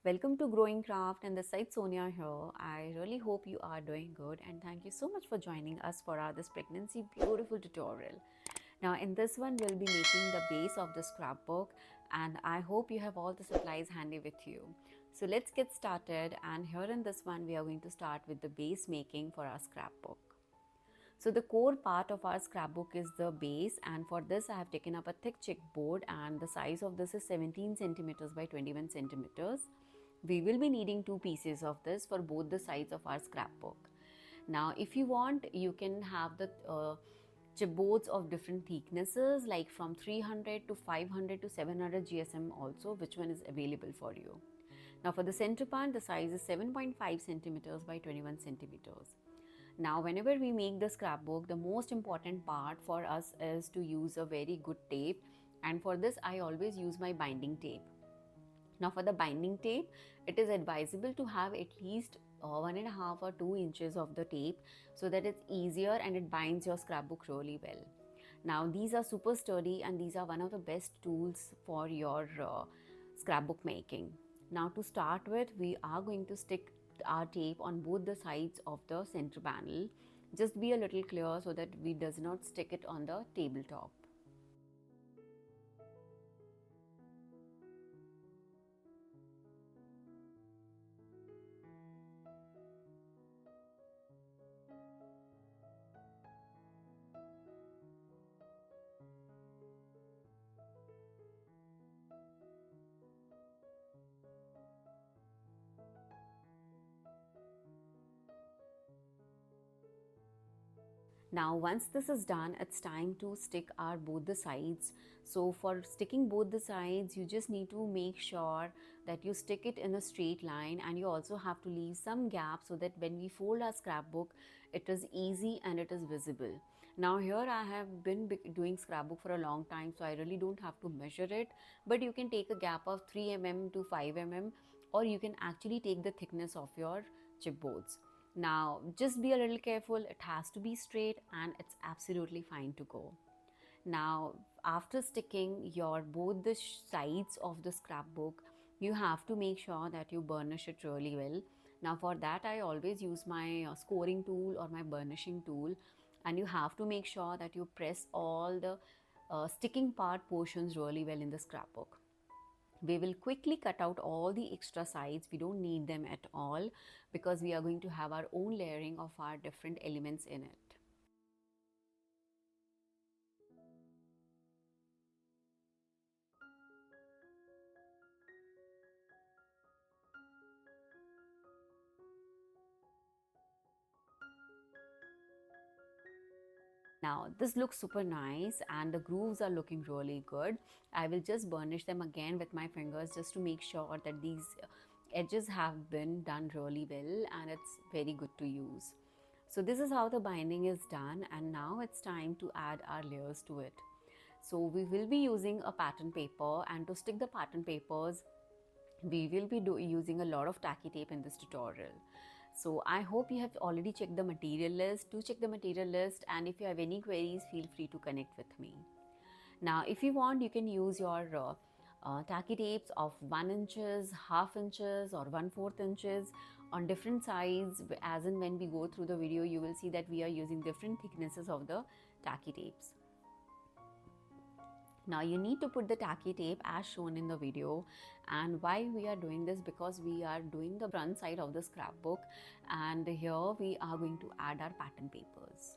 Welcome to Growing Craft, and this side Sonia here. I really hope you are doing good, and thank you so much for joining us for our this pregnancy beautiful tutorial. Now in this one we'll be making the base of the scrapbook, and I hope you have all the supplies handy with you. So let's get started, and here in this one we are going to start with the base making for our scrapbook. So the core part of our scrapbook is the base, and for this I have taken up a thick chipboard, and the size of this is 17 centimeters by 21 centimeters. We will be needing two pieces of this for both the sides of our scrapbook. Now if you want, you can have the chipboards of different thicknesses, like from 300 to 500 to 700 GSM also, which one is available for you. Now for the center part, the size is 7.5 centimeters by 21 centimeters. Now whenever we make the scrapbook, the most important part for us is to use a very good tape, and for this I always use my binding tape. Now for the binding tape, it is advisable to have at least 1.5 or 2 inches of the tape, so that it's easier and it binds your scrapbook really well. Now these are super sturdy, and these are one of the best tools for your scrapbook making. Now to start with, we are going to stick our tape on both the sides of the center panel. Just be a little clear so that we does not stick it on the tabletop. Now once this is done, it's time to stick our both the sides. So for sticking both the sides, you just need to make sure that you stick it in a straight line, and you also have to leave some gap so that when we fold our scrapbook, it is easy and it is visible. Now here I have been doing scrapbook for a long time, so I really don't have to measure it, but you can take a gap of 3 mm to 5 mm, or you can actually take the thickness of your chipboards. Now just be a little careful, it has to be straight and it's absolutely fine to go. Now after sticking your both the sides of the scrapbook, you have to make sure that you burnish it really well. Now for that I always use my scoring tool or my burnishing tool, and you have to make sure that you press all the sticking part portions really well in the scrapbook. We will quickly cut out all the extra sides. We don't need them at all, because we are going to have our own layering of our different elements in it. Now this looks super nice and the grooves are looking really good. I will just burnish them again with my fingers just to make sure that these edges have been done really well and it's very good to use. So this is how the binding is done, and now it's time to add our layers to it. So we will be using a pattern paper, and to stick the pattern papers, we will be using a lot of tacky tape in this tutorial. So I hope you have already checked the material list. Do check the material list, and if you have any queries, feel free to connect with me. Now if you want, you can use your tacky tapes of 1 inches, half inches or 1/4 inches on different sides. As in when we go through the video, you will see that we are using different thicknesses of the tacky tapes. Now you need to put the tacky tape as shown in the video, and why we are doing this, because we are doing the front side of the scrapbook, and here we are going to add our pattern papers.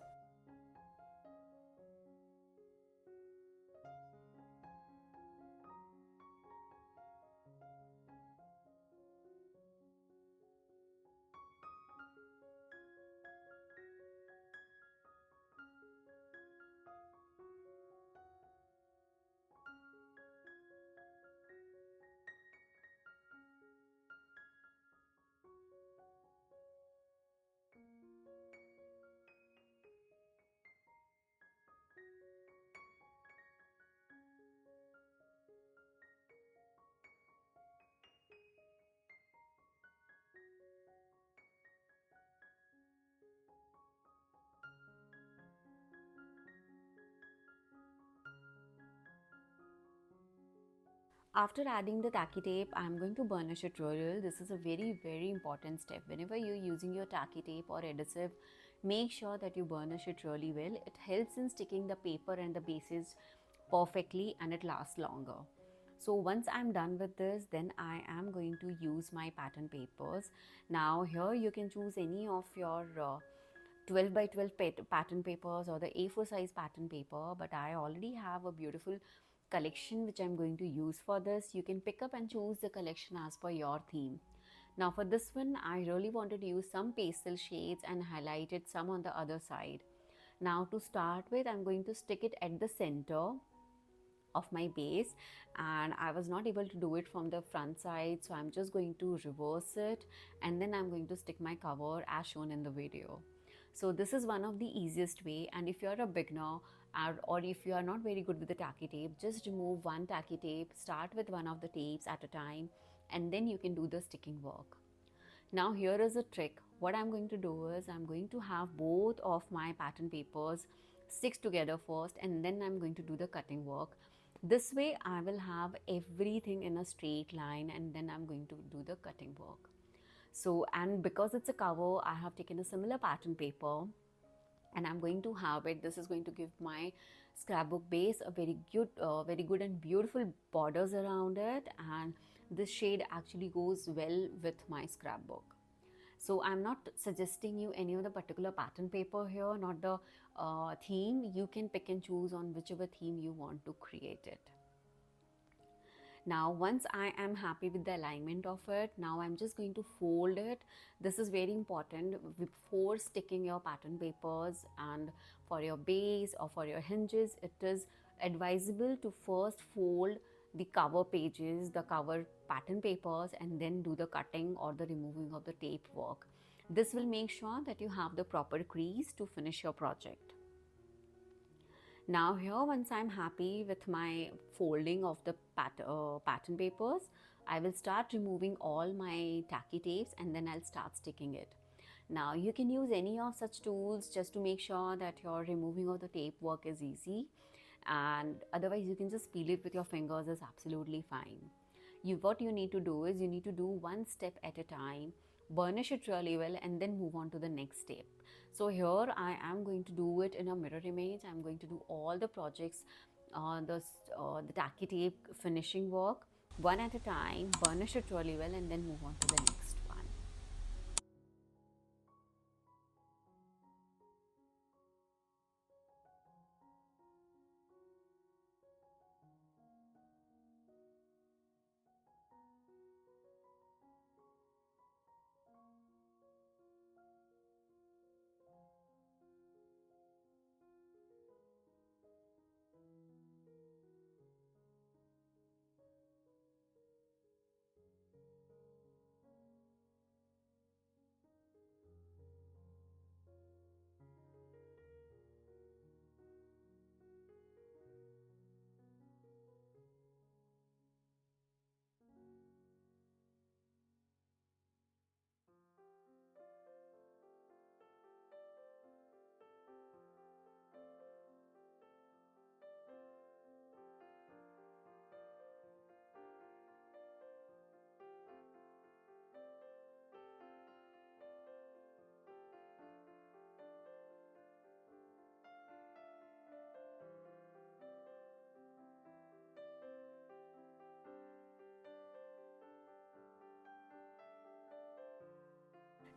After adding the tacky tape, I'm going to burnish it really well. This is a very important step. Whenever you're using your tacky tape or adhesive, make sure that you burnish it really well. It helps in sticking the paper and the bases perfectly and it lasts longer. So once I'm done with this, then I am going to use my pattern papers. Now here you can choose any of your 12 by 12 pattern papers or the A4 size pattern paper, but I already have a beautiful collection which I'm going to use for this. You can pick up and choose the collection as per your theme. Now for this one, I really wanted to use some pastel shades and highlighted some on the other side. Now to start with, I'm going to stick it at the center of my base, and I was not able to do it from the front side, so I'm just going to reverse it and then I'm going to stick my cover as shown in the video. So this is one of the easiest way, and if you're a beginner or if you are not very good with the tacky tape, just remove one tacky tape, start with one of the tapes at a time, and then you can do the sticking work. Now here is a trick. What I'm going to do is I'm going to have both of my pattern papers stick together first, and then I'm going to do the cutting work. This way I will have everything in a straight line, and then I'm going to do the cutting work. So, and because it's a cover, I have taken a similar pattern paper and I'm going to have it. This is going to give my scrapbook base a very good and beautiful borders around it, and this shade actually goes well with my scrapbook. So I'm not suggesting you any of the particular pattern paper here, not the theme. You can pick and choose on whichever theme you want to create it. Now once I am happy with the alignment of it, now I'm just going to fold it. This is very important before sticking your pattern papers, and for your base or for your hinges, it is advisable to first fold the cover pages, the cover pattern papers, and then do the cutting or the removing of the tape work. This will make sure that you have the proper crease to finish your project. Now here, once I'm happy with my folding of the pattern papers, I will start removing all my tacky tapes and then I'll start sticking it. Now you can use any of such tools just to make sure that your removing of the tape work is easy, and otherwise you can just peel it with your fingers, is absolutely fine. What you need to do is you need to do one step at a time, burnish it really well, and then move on to the next step. So here I am going to do it in a mirror image. I'm going to do all the projects, the tacky tape finishing work one at a time, burnish it really well, and then move on to the next one.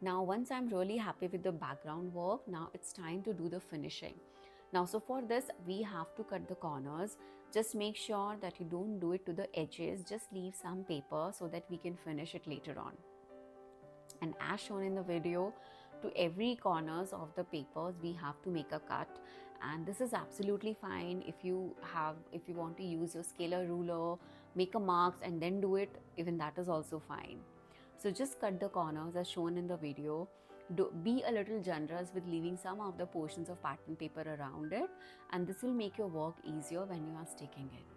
Now once I'm really happy with the background work, now it's time to do the finishing. Now so for this we have to cut the corners. Just make sure that you don't do it to the edges, just leave some paper so that we can finish it later on. And as shown in the video, to every corners of the papers we have to make a cut, and this is absolutely fine. If you want to use your scalar ruler, make a marks and then do it, even that is also fine. So just cut the corners as shown in the video. Be a little generous with leaving some of the portions of pattern paper around it, and this will make your work easier when you are sticking it.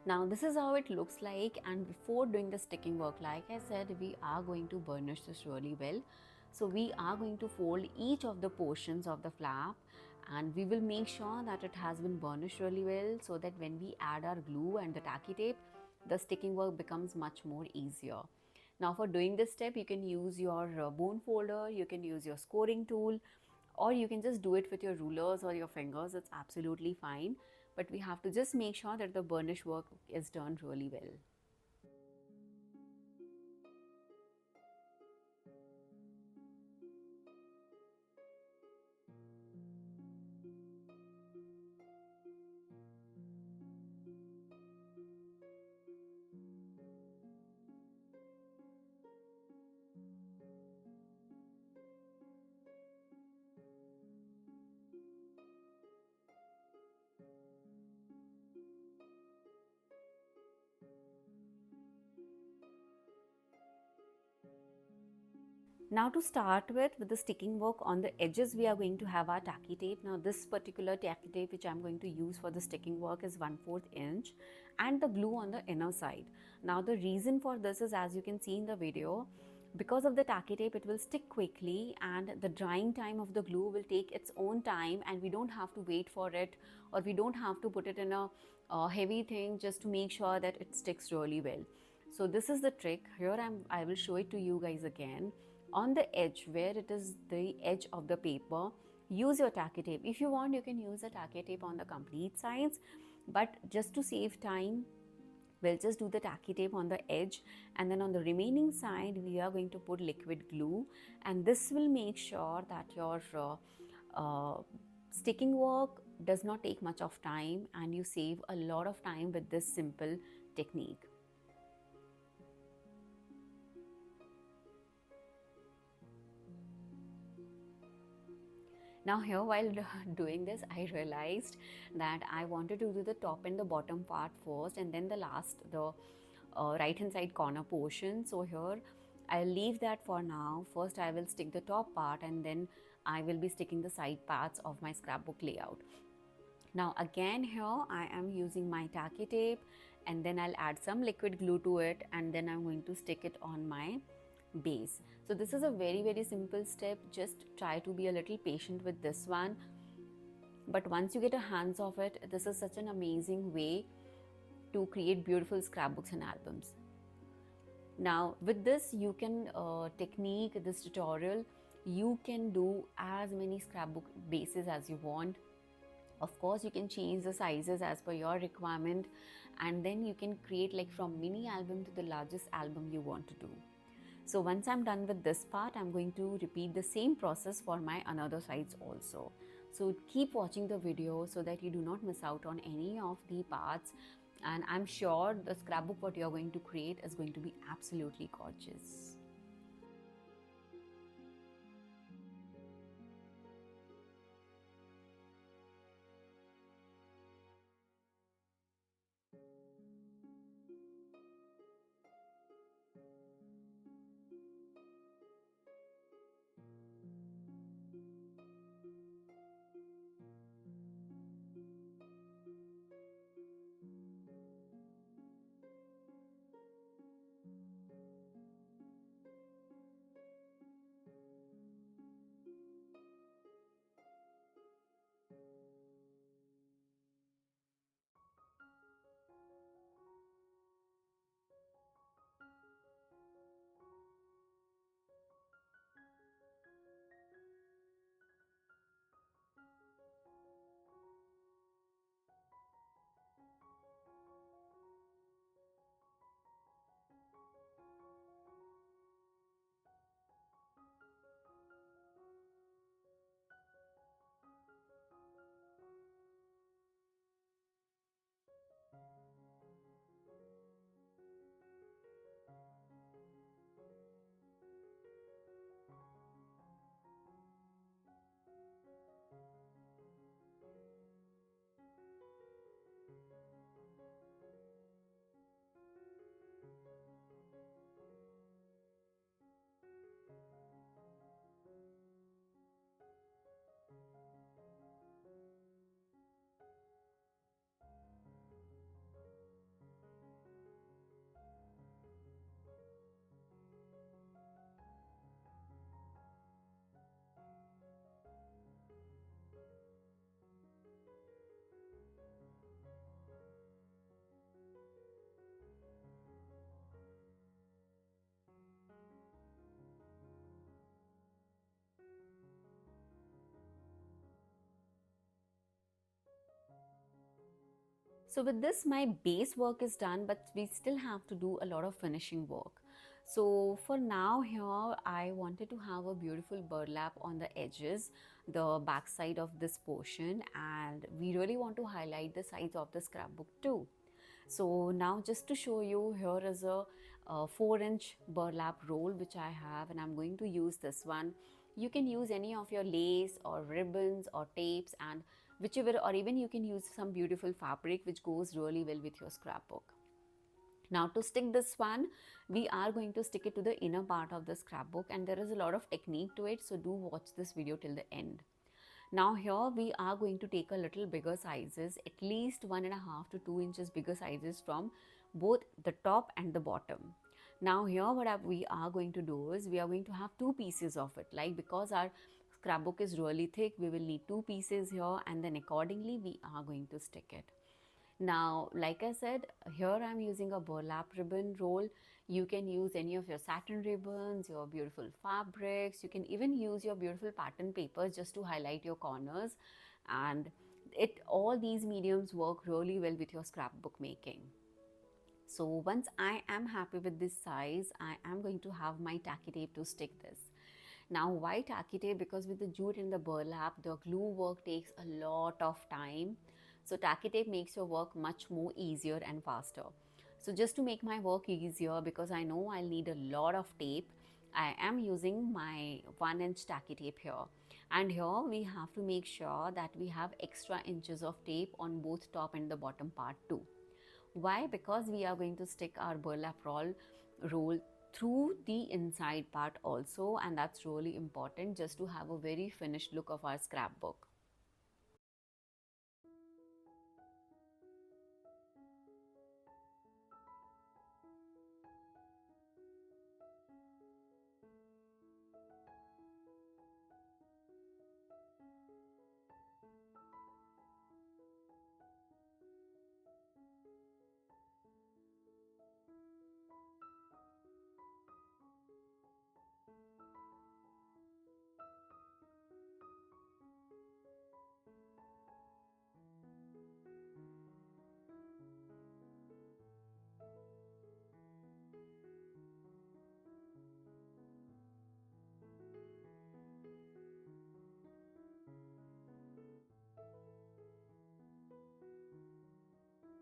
Now this is how it looks like, and before doing the sticking work, like I said, we are going to burnish this really well. So we are going to fold each of the portions of the flap, and we will make sure that it has been burnished really well, so that when we add our glue and the tacky tape, the sticking work becomes much more easier. Now for doing this step, you can use your bone folder, you can use your scoring tool, or you can just do it with your rulers or your fingers. It's absolutely fine, but we have to just make sure that the burnish work is done really well. Now to start with the sticking work, on the edges we are going to have our tacky tape. Now this particular tacky tape which I'm going to use for the sticking work is 1/4 inch, and the glue on the inner side. Now the reason for this is, as you can see in the video, because of the tacky tape it will stick quickly, and the drying time of the glue will take its own time, and we don't have to wait for it, or we don't have to put it in a heavy thing just to make sure that it sticks really well. So this is the trick. Here I will show it to you guys again. On the edge, where it is the edge of the paper, use your tacky tape. If you want, you can use a tacky tape on the complete sides, but just to save time, we'll just do the tacky tape on the edge, and then on the remaining side we are going to put liquid glue, and this will make sure that your sticking work does not take much of time, and you save a lot of time with this simple technique. Now here, while doing this, I realized that I wanted to do the top and the bottom part first, and then the right hand side corner portion. So here I'll leave that for now. First I will stick the top part, and then I will be sticking the side parts of my scrapbook layout. Now again, here I am using my tacky tape, and then I'll add some liquid glue to it, and then I'm going to stick it on my base. So this is a very simple step. Just try to be a little patient with this one, but once you get a hands of it, this is such an amazing way to create beautiful scrapbooks and albums. Now with this, you can technique, this tutorial, you can do as many scrapbook bases as you want. Of course, you can change the sizes as per your requirement, and then you can create like from mini album to the largest album you want to do. So once I'm done with this part, I'm going to repeat the same process for my another sides also. So keep watching the video so that you do not miss out on any of the parts, and I'm sure the scrapbook what you're going to create is going to be absolutely gorgeous. So with this, my base work is done, but we still have to do a lot of finishing work. So for now here, I wanted to have a beautiful burlap on the edges, the back side of this portion, and we really want to highlight the sides of the scrapbook too. So now just to show you, here is a 4-inch burlap roll which I have, and I'm going to use this one. You can use any of your lace or ribbons or tapes, and whichever, or even you can use some beautiful fabric which goes really well with your scrapbook. Now to stick this one, we are going to stick it to the inner part of the scrapbook, and there is a lot of technique to it, so do watch this video till the end. Now here we are going to take a little bigger sizes, at least 1.5 to 2 inches bigger sizes from both the top and the bottom. Now here we are going to do is we are going to have two pieces of it, like because our scrapbook is really thick, we will need two pieces here, and then accordingly we are going to stick it. Now, like I said, here I'm using a burlap ribbon roll. You can use any of your satin ribbons, your beautiful fabrics. You can even use your beautiful pattern papers just to highlight your corners. And all these mediums work really well with your scrapbook making. So once I am happy with this size, I am going to have my tacky tape to stick this. Now why tacky tape? Because with the jute and the burlap, the glue work takes a lot of time. So tacky tape makes your work much more easier and faster. So just to make my work easier, because I know I'll need a lot of tape, I am using my 1-inch tacky tape here. And here we have to make sure that we have extra inches of tape on both top and the bottom part too. Why? Because we are going to stick our burlap roll through the inside part also, and that's really important just to have a very finished look of our scrapbook.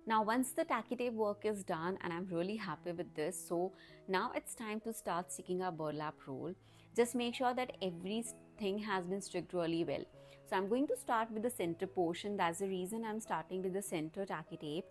Now once the tacky tape work is done, and I'm really happy with this, so now it's time to start sticking our burlap roll. Just make sure that everything has been sticked really well. So I'm going to start with the center portion. That's the reason I'm starting with the center tacky tape.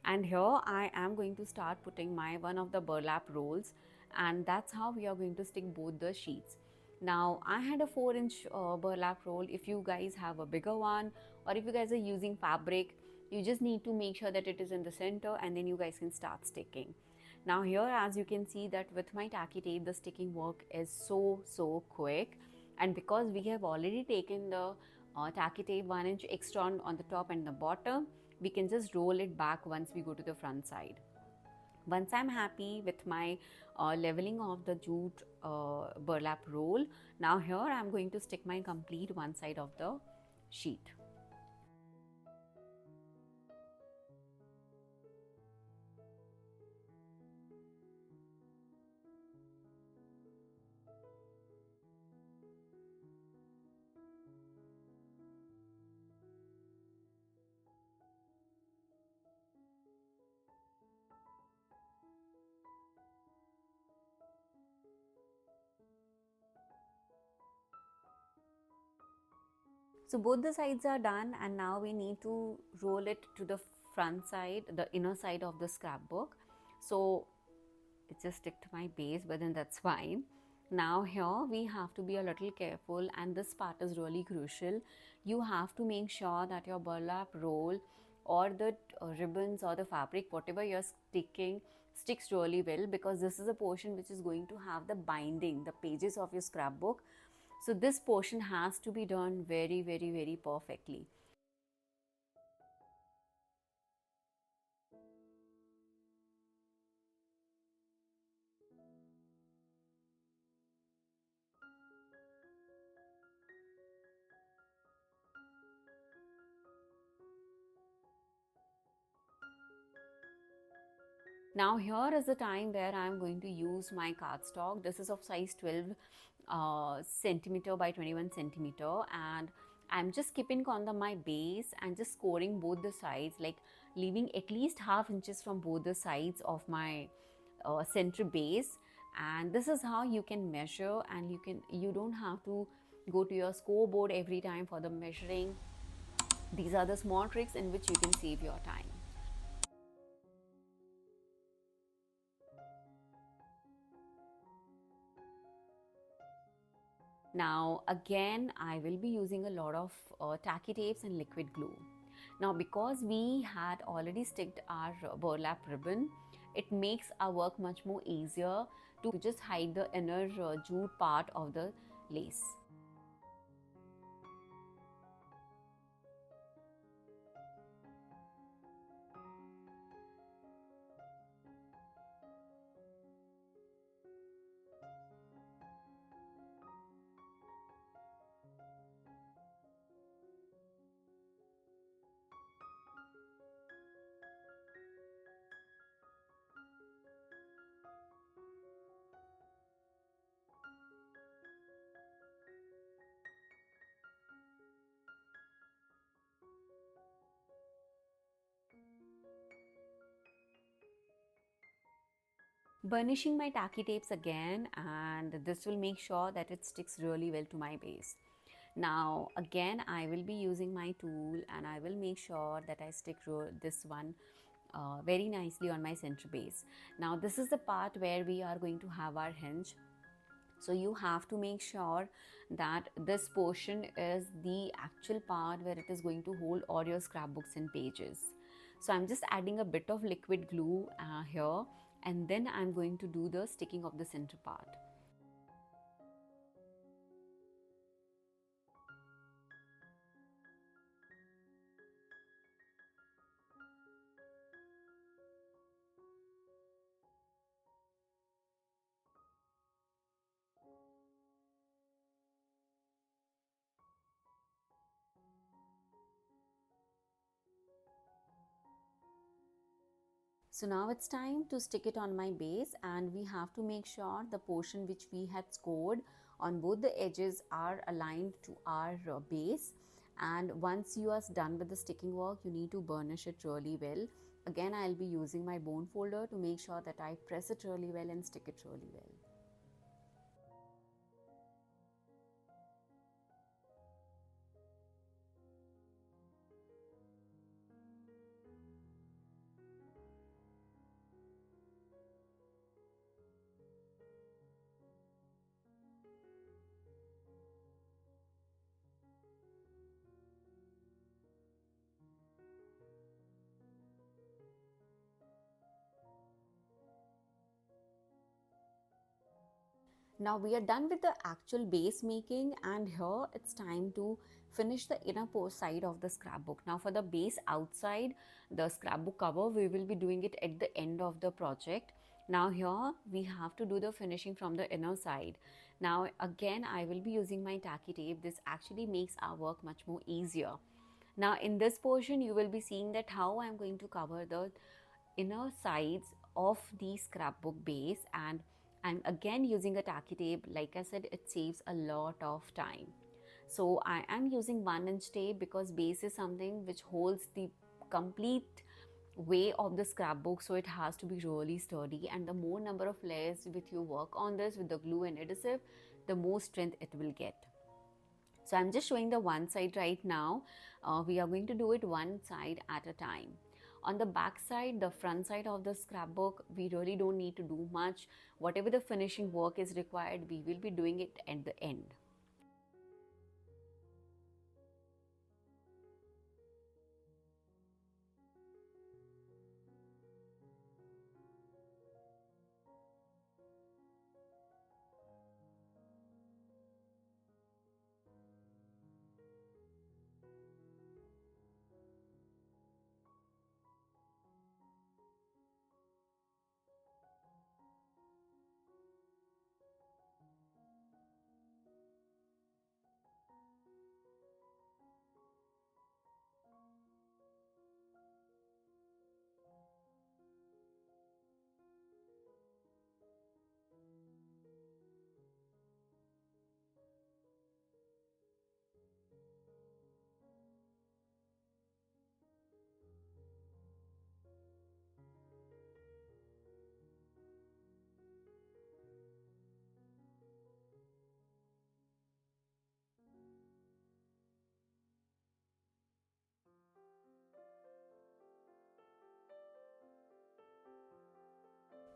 And here I am going to start putting my one of the burlap rolls, and that's how we are going to stick both the sheets. Now I had a 4-inch burlap roll. If you guys have a bigger one, or if you guys are using fabric, you just need to make sure that it is in the center, and then you guys can start sticking. Now here, as you can see that with my tacky tape, the sticking work is so quick. And because we have already taken the tacky tape 1-inch extra on the top and the bottom, we can just roll it back once we go to the front side. Once I'm happy with my leveling of the jute burlap roll, now here I'm going to stick my complete one side of the sheet. So both the sides are done, and now we need to roll it to the front side, the inner side of the scrapbook. So it just stick to my base, but then that's fine. Now here we have to be a little careful, and this part is really crucial. You have to make sure that your burlap roll or the ribbons or the fabric, whatever you're sticking, sticks really well, because this is a portion which is going to have the binding, the pages of your scrapbook. So this portion has to be done very perfectly. Now here is the time where I'm going to use my cardstock. This is of size 12 centimeter by 21 centimeter, and I'm just keeping on my base and just scoring both the sides, like leaving at least half inches from both the sides of my center base. And this is how you can measure, and you don't have to go to your scoreboard every time for the measuring. These are the small tricks in which you can save your time. Now again, I will be using a lot of tacky tapes and liquid glue. Now because we had already sticked our burlap ribbon, it makes our work much more easier to just hide the inner jute part of the lace. Burnishing my tacky tapes again, and this will make sure that it sticks really well to my base. Now again, I will be using my tool and I will make sure that I stick this one very nicely on my center base. Now this is the part where we are going to have our hinge. So you have to make sure that this portion is the actual part where it is going to hold all your scrapbooks and pages. So I'm just adding a bit of liquid glue here, and then I'm going to do the sticking of the center part. So now it's time to stick it on my base, and we have to make sure the portion which we had scored on both the edges are aligned to our base. And once you are done with the sticking work, you need to burnish it really well. Again, I'll be using my bone folder to make sure that I press it really well and stick it really well. Now we are done with the actual base making, and here it's time to finish the inner side of the scrapbook. Now for the base outside, the scrapbook cover, we will be doing it at the end of the project. Now here we have to do the finishing from the inner side. Now again, I will be using my tacky tape. This actually makes our work much more easier. Now in this portion, you will be seeing that how I'm going to cover the inner sides of the scrapbook base, and I'm again using a tacky tape. Like I said, it saves a lot of time. So I am using 1-inch tape because base is something which holds the complete way of the scrapbook, so it has to be really sturdy, and the more number of layers with you work on this with the glue and adhesive, the more strength it will get. So I'm just showing the one side right now. We are going to do it one side at a time. On the back side, the front side of the scrapbook, we really don't need to do much. Whatever the finishing work is required, we will be doing it at the end.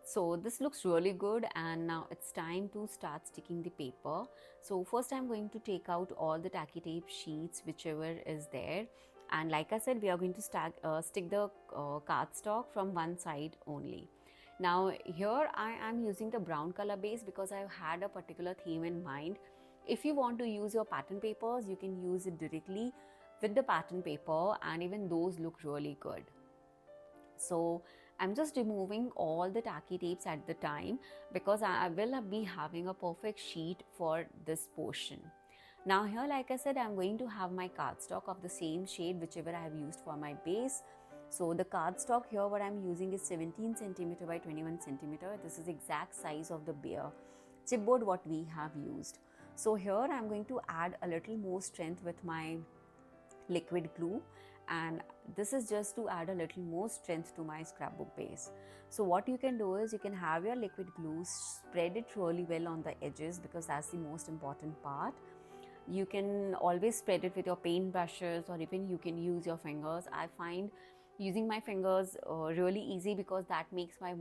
So this looks really good, and now it's time to start sticking the paper. So first I'm going to take out all the tacky tape sheets, whichever is there, and like I said, we are going to stick the cardstock from one side only. Now here I am using the brown color base because I had a particular theme in mind. If you want to use your pattern papers, you can use it directly with the pattern paper, and even those look really good. So I'm just removing all the tacky tapes at the time because I will be having a perfect sheet for this portion. Now here, like I said, I'm going to have my cardstock of the same shade whichever I have used for my base. So the cardstock here, what I'm using is 17 centimeter by 21 centimeter. This is exact size of the bare chipboard what we have used. So here I'm going to add a little more strength with my liquid glue, and this is just to add a little more strength to my scrapbook base. So what you can do is you can have your liquid glue, spread it really well on the edges because that's the most important part. You can always spread it with your paint brushes, or even you can use your fingers. I find using my fingers really easy because that makes my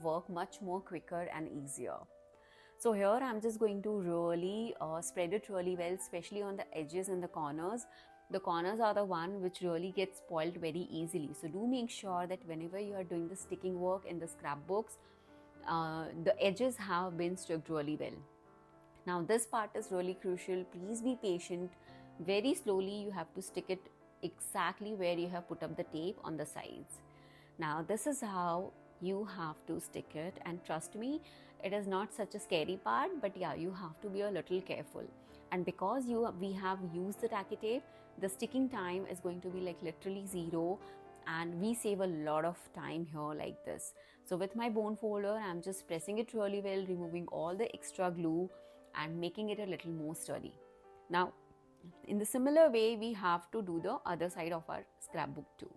work much more quicker and easier. So here I'm just going to really spread it really well, especially on the edges and the corners. The corners are the one which really gets spoiled very easily. So do make sure that whenever you are doing the sticking work in the scrapbooks, the edges have been stuck really well. Now this part is really crucial. Please be patient. Very slowly you have to stick it exactly where you have put up the tape on the sides. Now this is how you have to stick it, and trust me, it is not such a scary part, but yeah, you have to be a little careful. And because we have used the tacky tape, the sticking time is going to be like literally zero, and we save a lot of time here like this. So with my bone folder, I'm just pressing it really well, removing all the extra glue and making it a little more sturdy. Now in the similar way, we have to do the other side of our scrapbook too.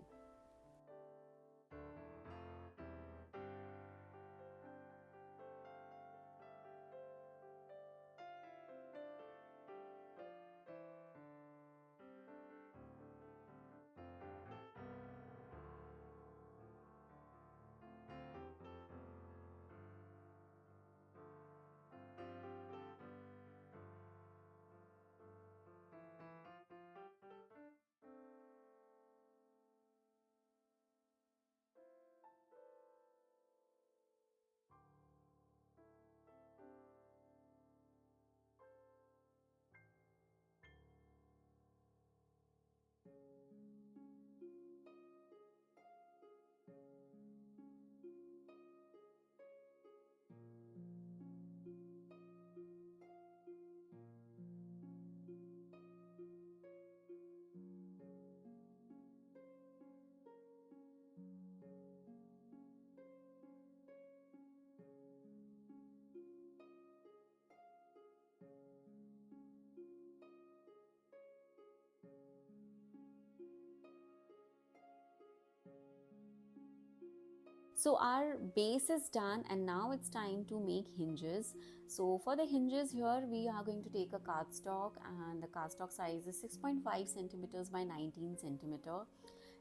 So our base is done, and now it's time to make hinges. So for the hinges here, we are going to take a cardstock, and the cardstock size is 6.5 centimeters by 19 centimeter.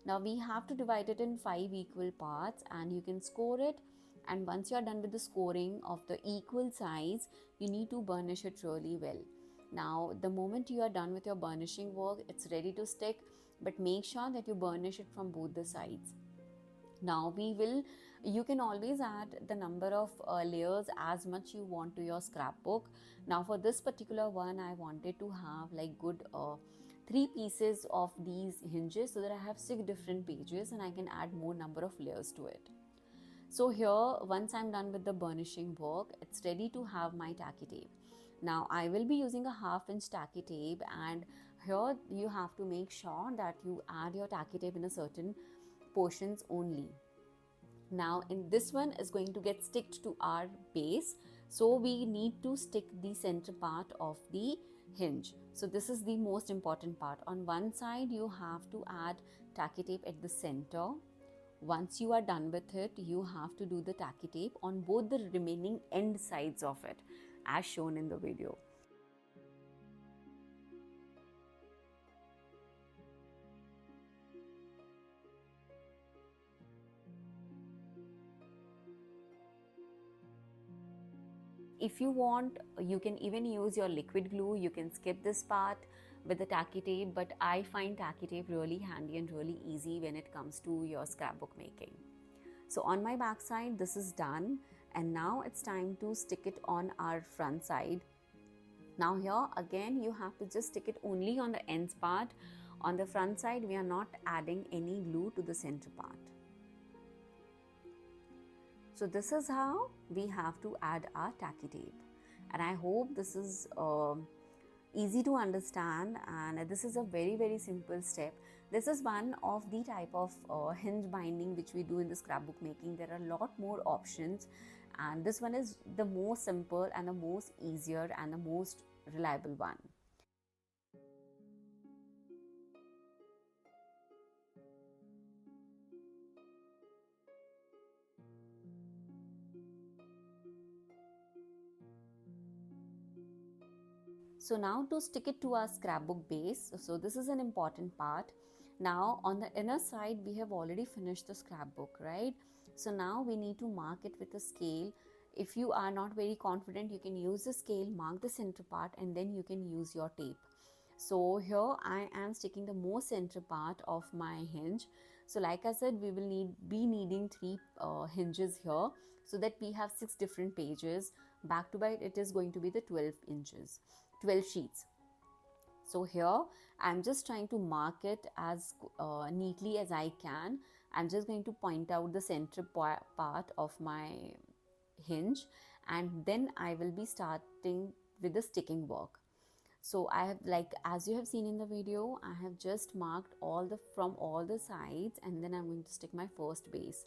Now we have to divide it in 5 equal parts, and you can score it. And once you are done with the scoring of the equal size, you need to burnish it really well. Now the moment you are done with your burnishing work, it's ready to stick, but make sure that you burnish it from both the sides. Now you can always add the number of layers as much you want to your scrapbook. Now for this particular one, I wanted to have like good 3 pieces of these hinges, so that I have 6 different pages and I can add more number of layers to it. So here, once I'm done with the burnishing work, it's ready to have my tacky tape. Now I will be using a 1/2 inch tacky tape, and here you have to make sure that you add your tacky tape in a certain portions only. Now in this one is going to get sticked to our base, so we need to stick the center part of the hinge. So this is the most important part. On one side you have to add tacky tape at the center. Once you are done with it, you have to do the tacky tape on both the remaining end sides of it, as shown in the video. if you want, you can even use your liquid glue. You can skip this part with the tacky tape, but I find tacky tape really handy and really easy when it comes to your scrapbook making. So on my back side, this is done, and now it's time to stick it on our front side. Now here again, you have to just stick it only on the ends part. On the front side, we are not adding any glue to the center part. So this is how we have to add our tacky tape, and I hope this is easy to understand, and this is a very simple step. This is one of the type of hinge binding which we do in the scrapbook making. There are a lot more options, and this one is the most simple and the most easier and the most reliable one. So now to stick it to our scrapbook base, so this is an important part. Now on the inner side, we have already finished the scrapbook, right? So now we need to mark it with a scale. If you are not very confident, you can use the scale, mark the center part, and then you can use your tape. So here I am sticking the most center part of my hinge. So like I said, we will be needing 3 hinges here, so that we have 6 different pages. Back to back, it is going to be the 12 sheets. So here I'm just trying to mark it as neatly as I can. I'm just going to point out the center part of my hinge, and then I will be starting with the sticking work. So I have, like as you have seen in the video, I have just marked from all the sides, and then I'm going to stick my first base.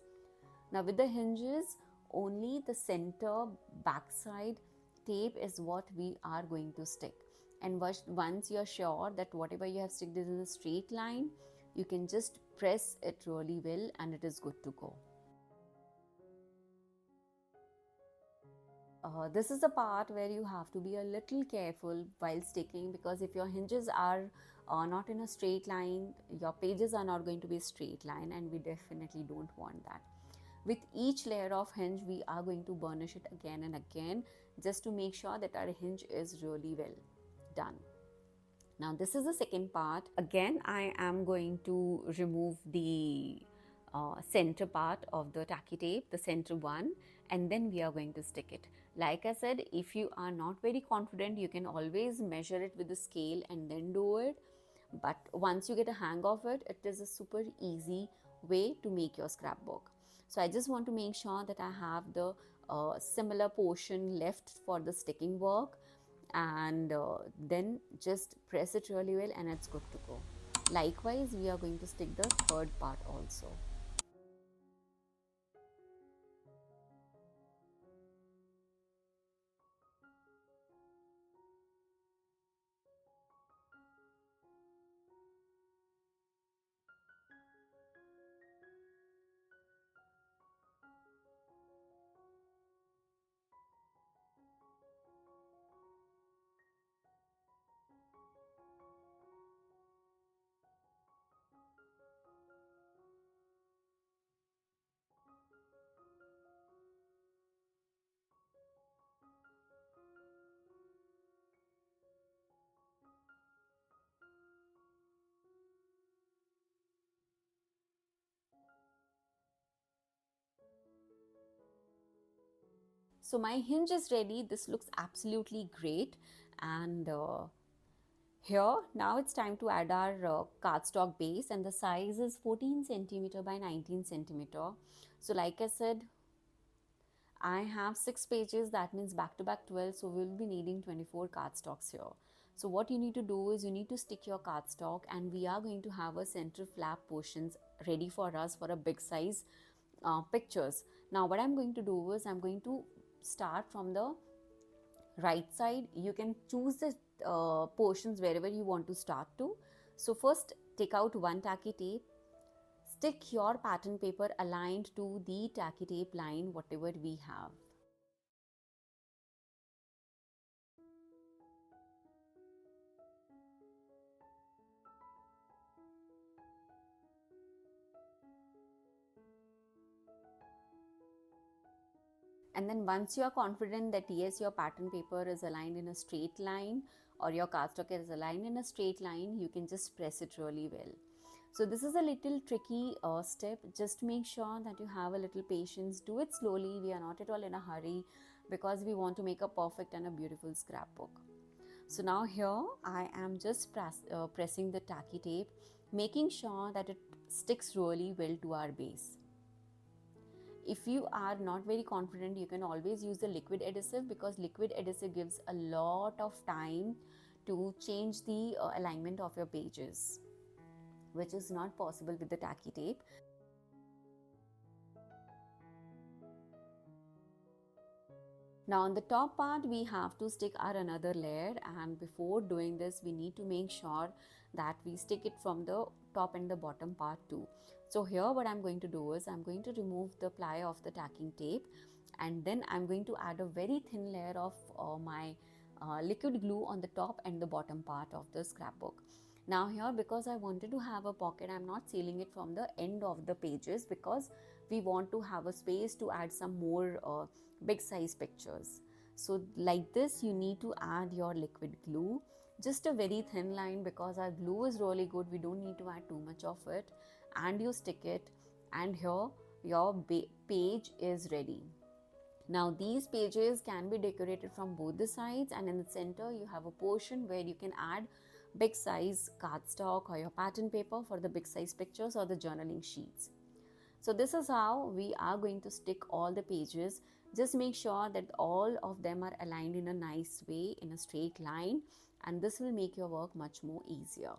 Now with the hinges, only the center backside tape is what we are going to stick. And once you're sure that whatever you have sticked is in a straight line, you can just press it really well and it is good to go. This is the part where you have to be a little careful while sticking, because if your hinges are not in a straight line, your pages are not going to be a straight line, and we definitely don't want that. With each layer of hinge, we are going to burnish it again and again, just to make sure that our hinge is really well done. Now this is the second part. Again, I am going to remove the center part of the tacky tape, the center one, and then we are going to stick it. Like I said, if you are not very confident, you can always measure it with the scale and then do it. But once you get a hang of it, it is a super easy way to make your scrapbook. So I just want to make sure that I have the similar portion left for the sticking work, and then just press it really well and it's good to go. Likewise, we are going to stick the third part also. So my hinge is ready. This looks absolutely great, and here now it's time to add our cardstock base, and the size is 14 centimeter by 19 centimeter. So like I said, I have 6 pages, that means back to back 12, so we'll be needing 24 cardstocks here. So what you need to do is you need to stick your cardstock, and we are going to have a center flap portions ready for us for a big size pictures. Now what I'm going to do is I'm going to start from the right side. You can choose the portions wherever you want to start to. So first take out one tacky tape, stick your pattern paper aligned to the tacky tape line whatever we have. And then once you are confident that yes, your pattern paper is aligned in a straight line or your cardstock is aligned in a straight line, you can just press it really well. So this is a little tricky step. Just make sure that you have a little patience. Do it slowly. We are not at all in a hurry because we want to make a perfect and a beautiful scrapbook. So now here I am just pressing the tacky tape, making sure that it sticks really well to our base. If you are not very confident, you can always use the liquid adhesive, because liquid adhesive gives a lot of time to change the alignment of your pages, which is not possible with the tacky tape. Now on the top part we have to stick our another layer, and before doing this we need to make sure that we stick it from the top and the bottom part too. So here what I'm going to do is I'm going to remove the ply of the tacking tape, and then I'm going to add a very thin layer of my liquid glue on the top and the bottom part of the scrapbook. Now here, because I wanted to have a pocket, I'm not sealing it from the end of the pages because we want to have a space to add some more big size pictures. So like this you need to add your liquid glue, just a very thin line, because our glue is really good, we don't need to add too much of it, and you stick it, and here your page is ready. Now these pages can be decorated from both the sides, and in the center you have a portion where you can add big size cardstock or your pattern paper for the big size pictures or the journaling sheets. So this is how we are going to stick all the pages. Just make sure that all of them are aligned in a nice way, in a straight line, and this will make your work much more easier.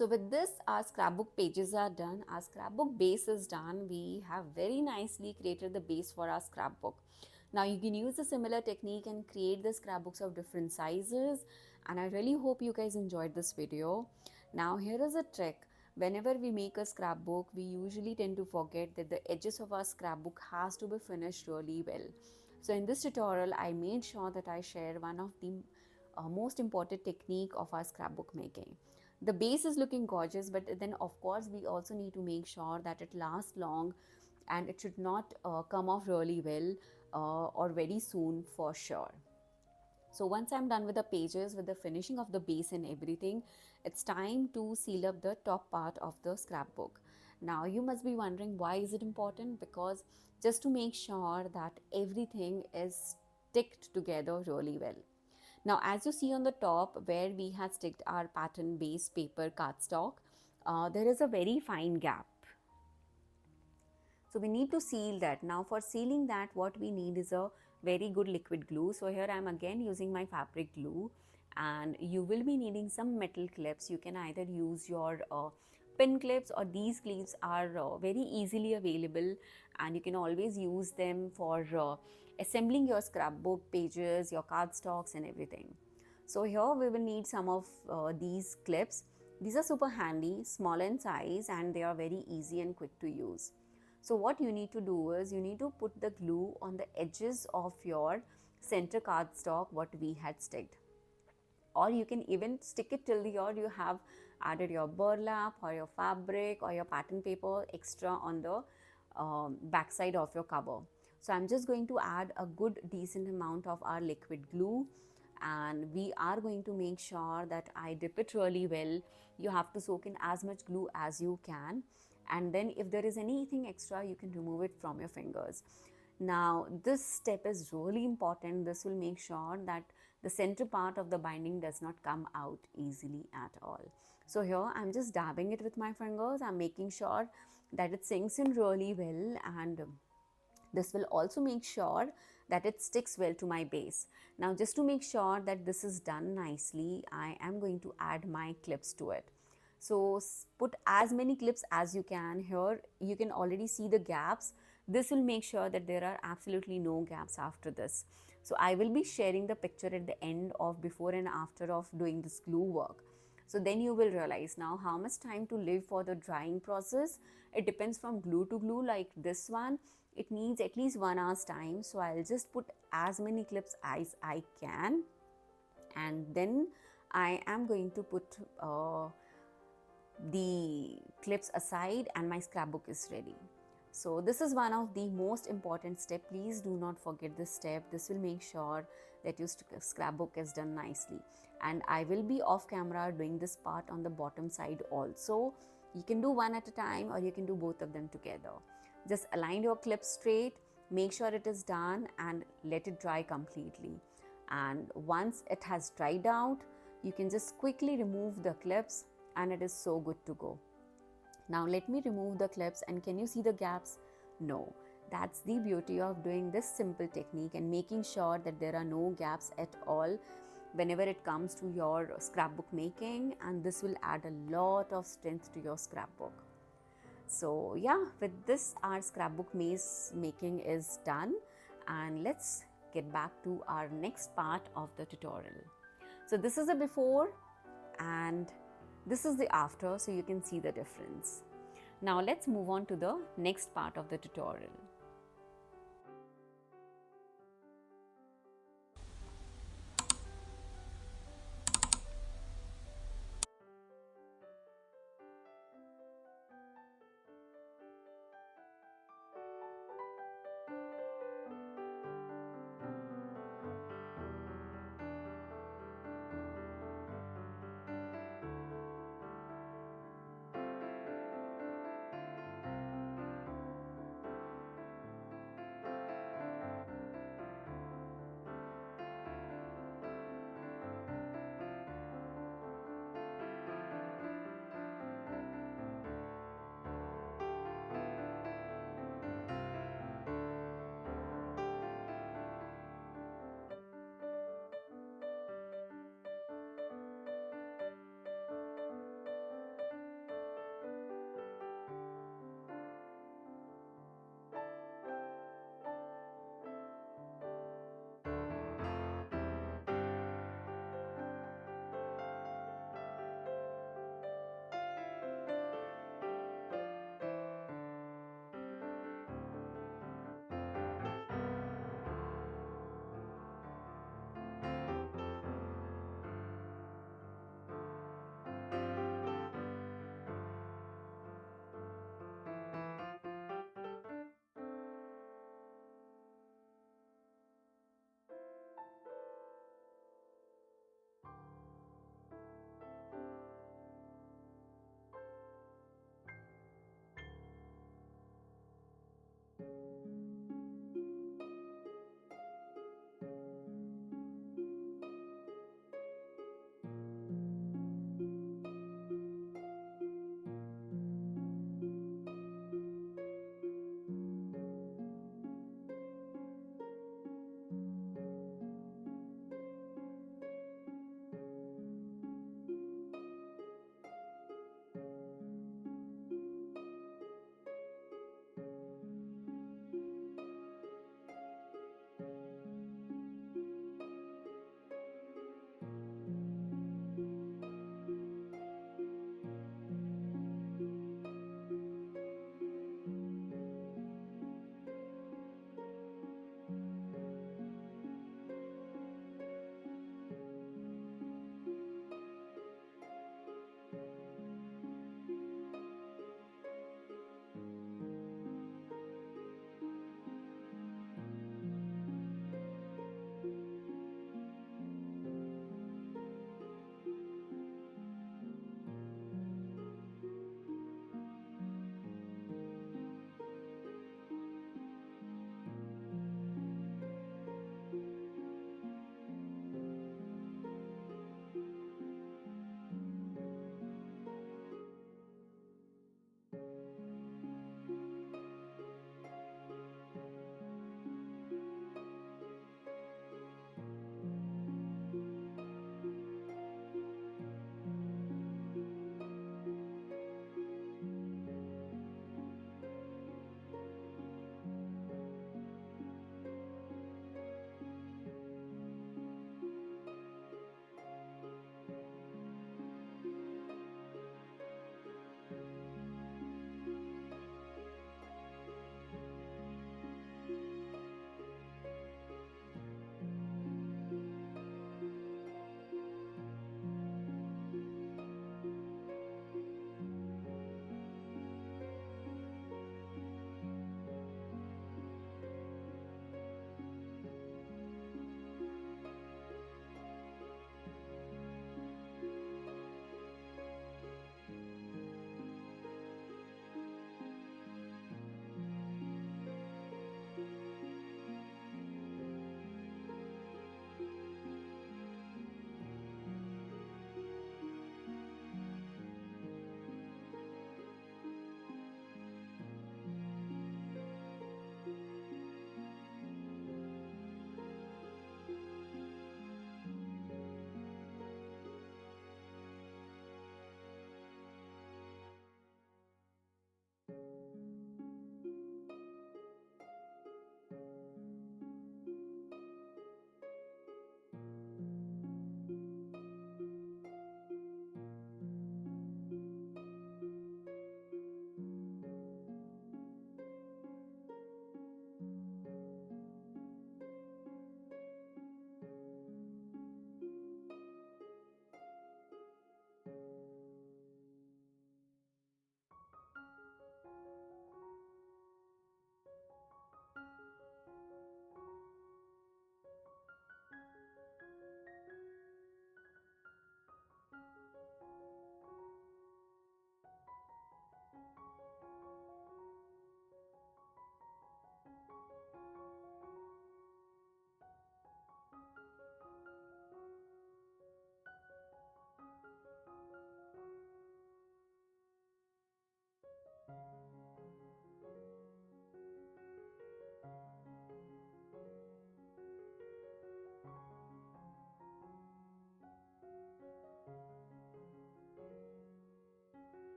So with this, our scrapbook pages are done, our scrapbook base is done. We have very nicely created the base for our scrapbook. Now you can use a similar technique and create the scrapbooks of different sizes, and I really hope you guys enjoyed this video. Now here is a trick. Whenever we make a scrapbook, we usually tend to forget that the edges of our scrapbook has to be finished really well. So in this tutorial, I made sure that I share one of the most important technique of our scrapbook making. The base is looking gorgeous, but then of course we also need to make sure that it lasts long, and it should not come off really well or very soon for sure. So once I'm done with the pages, with the finishing of the base and everything, it's time to seal up the top part of the scrapbook. Now you must be wondering, why is it important? Because just to make sure that everything is sticked together really well. Now as you see on the top where we had sticked our pattern base paper cardstock, there is a very fine gap. So we need to seal that. Now for sealing that, what we need is a very good liquid glue. So here I am again using my fabric glue, and you will be needing some metal clips. You can either use your pin clips, or these clips are very easily available, and you can always use them for assembling your scrapbook pages, your cardstocks and everything. So here we will need some of these clips. These are super handy, small in size, and they are very easy and quick to use. So what you need to do is you need to put the glue on the edges of your center cardstock what we had sticked, or you can even stick it till you have added your burlap or your fabric or your pattern paper extra on the back side of your cover. So I'm just going to add a good decent amount of our liquid glue, and we are going to make sure that I dip it really well. You have to soak in as much glue as you can, and then if there is anything extra, you can remove it from your fingers. Now this step is really important. This will make sure that the center part of the binding does not come out easily at all. So here I'm just dabbing it with my fingers. I'm making sure that it sinks in really well, and this will also make sure that it sticks well to my base. Now just to make sure that this is done nicely, I am going to add my clips to it. So put as many clips as you can. Here you can already see the gaps. This will make sure that there are absolutely no gaps after this. So I will be sharing the picture at the end of before and after of doing this glue work. So then you will realize now how much time to live for the drying process. It depends from glue to glue. Like this one, it needs at least 1 hour's time. So I'll just put as many clips as I can, and then I am going to put the clips aside, and my scrapbook is ready. So this is one of the most important step. Please do not forget this step. This will make sure that your scrapbook is done nicely. And I will be off camera doing this part on the bottom side also. You can do one at a time, or you can do both of them together. Just align your clips straight, make sure it is done, and let it dry completely. And once it has dried out, you can just quickly remove the clips, and it is so good to go. Now let me remove the clips, and can you see the gaps? No. That's the beauty of doing this simple technique and making sure that there are no gaps at all whenever it comes to your scrapbook making, and this will add a lot of strength to your scrapbook. So yeah, with this our scrapbook maze making is done, and let's get back to our next part of the tutorial. So this is the before and this is the after, so you can see the difference. Now let's move on to the next part of the tutorial.